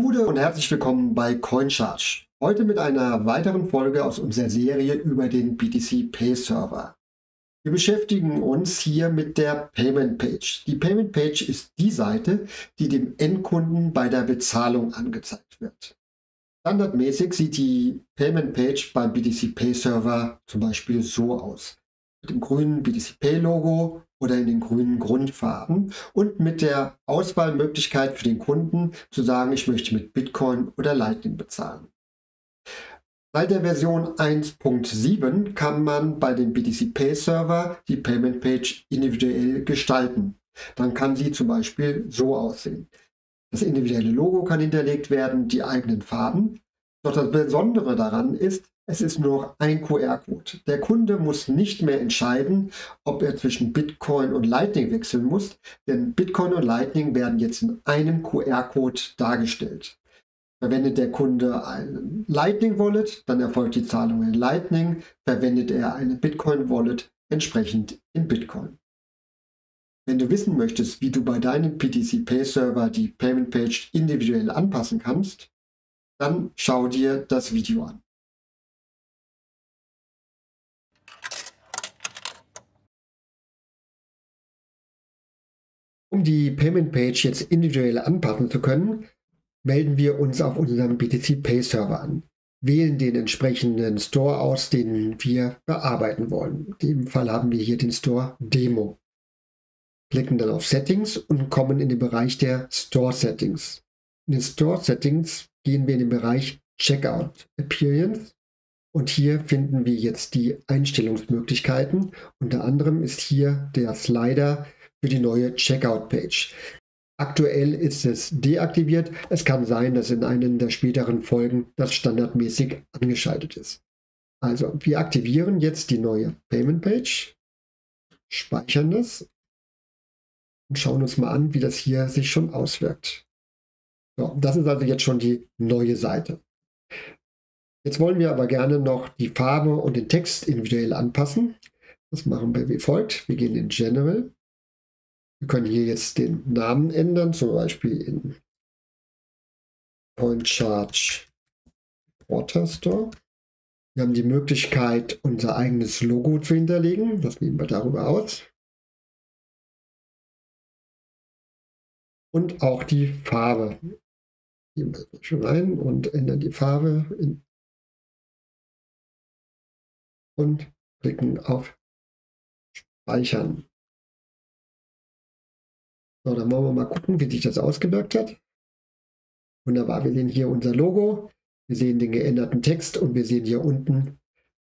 Gute und herzlich willkommen bei CoinCharge. Heute mit einer weiteren Folge aus unserer Serie über den BTC Pay Server. Wir beschäftigen uns hier mit der Payment Page. Die Payment Page ist die Seite, die dem Endkunden bei der Bezahlung angezeigt wird. Standardmäßig sieht die Payment Page beim BTC Pay Server zum Beispiel so aus. Mit dem grünen BTC Pay Logo oder in den grünen Grundfarben und mit der Auswahlmöglichkeit für den Kunden zu sagen, ich möchte mit Bitcoin oder Lightning bezahlen. Seit der Version 1.7 kann man bei dem BTC Pay Server die Payment Page individuell gestalten. Dann kann sie zum Beispiel so aussehen. Das individuelle Logo kann hinterlegt werden, die eigenen Farben. Doch das Besondere daran ist, es ist nur noch ein QR-Code. Der Kunde muss nicht mehr entscheiden, ob er zwischen Bitcoin und Lightning wechseln muss, denn Bitcoin und Lightning werden jetzt in einem QR-Code dargestellt. Verwendet der Kunde ein Lightning-Wallet, dann erfolgt die Zahlung in Lightning. Verwendet er eine Bitcoin-Wallet, entsprechend in Bitcoin. Wenn du wissen möchtest, wie du bei deinem BTC Pay Server die Payment Page individuell anpassen kannst, dann schau dir das Video an. Um die Payment Page jetzt individuell anpassen zu können, melden wir uns auf unserem BTC Pay Server an. Wählen den entsprechenden Store aus, den wir bearbeiten wollen. In dem Fall haben wir hier den Store Demo. Klicken dann auf Settings und kommen in den Bereich der Store Settings. In den Store Settings gehen wir in den Bereich Checkout Appearance und hier finden wir jetzt die Einstellungsmöglichkeiten. Unter anderem ist hier der Slider für die neue Checkout-Page. Aktuell ist es deaktiviert. Es kann sein, dass in einer der späteren Folgen das standardmäßig angeschaltet ist. Also wir aktivieren jetzt die neue Payment-Page, speichern das und schauen uns mal an, wie das hier sich schon auswirkt. So, das ist also jetzt schon die neue Seite. Jetzt wollen wir aber gerne noch die Farbe und den Text individuell anpassen. Das machen wir wie folgt. Wir gehen in General. Wir können hier jetzt den Namen ändern, zum Beispiel in CoinCharge Water Store. Wir haben die Möglichkeit, unser eigenes Logo zu hinterlegen. Das nehmen wir darüber aus. Und auch die Farbe. Gehen wir schon rein und ändern die Farbe und klicken auf Speichern. So, dann wollen wir mal gucken, wie sich das ausgewirkt hat. Wunderbar, wir sehen hier unser Logo, wir sehen den geänderten Text und wir sehen hier unten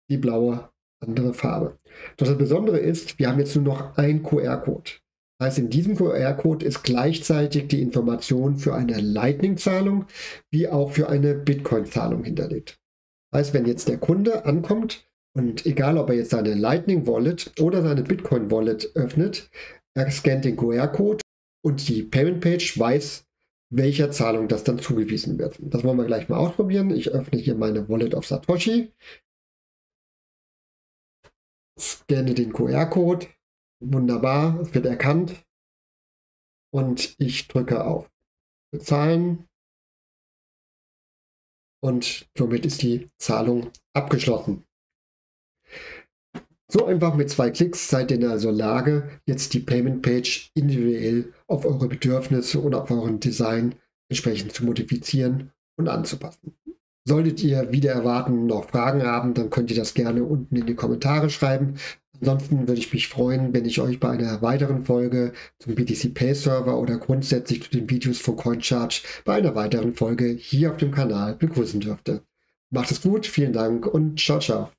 die blaue andere Farbe. Doch das Besondere ist, wir haben jetzt nur noch einen QR-Code. Das heißt, in diesem QR-Code ist gleichzeitig die Information für eine Lightning-Zahlung wie auch für eine Bitcoin-Zahlung hinterlegt. Das heißt, wenn jetzt der Kunde ankommt und egal, ob er jetzt seine Lightning-Wallet oder seine Bitcoin-Wallet öffnet, er scannt den QR-Code und die Payment Page weiß, welcher Zahlung das dann zugewiesen wird. Das wollen wir gleich mal ausprobieren. Ich öffne hier meine Wallet auf Satoshi, scanne den QR-Code. Wunderbar, es wird erkannt und ich drücke auf Bezahlen und somit ist die Zahlung abgeschlossen. So einfach mit 2 Klicks seid ihr in also Lage, jetzt die Payment Page individuell auf eure Bedürfnisse oder auf euren Design entsprechend zu modifizieren und anzupassen. Solltet ihr wieder erwarten noch Fragen haben, dann könnt ihr das gerne unten in die Kommentare schreiben. Ansonsten würde ich mich freuen, wenn ich euch bei einer weiteren Folge zum BTC Pay Server oder grundsätzlich zu den Videos von CoinCharge bei einer weiteren Folge hier auf dem Kanal begrüßen dürfte. Macht es gut, vielen Dank und ciao, ciao.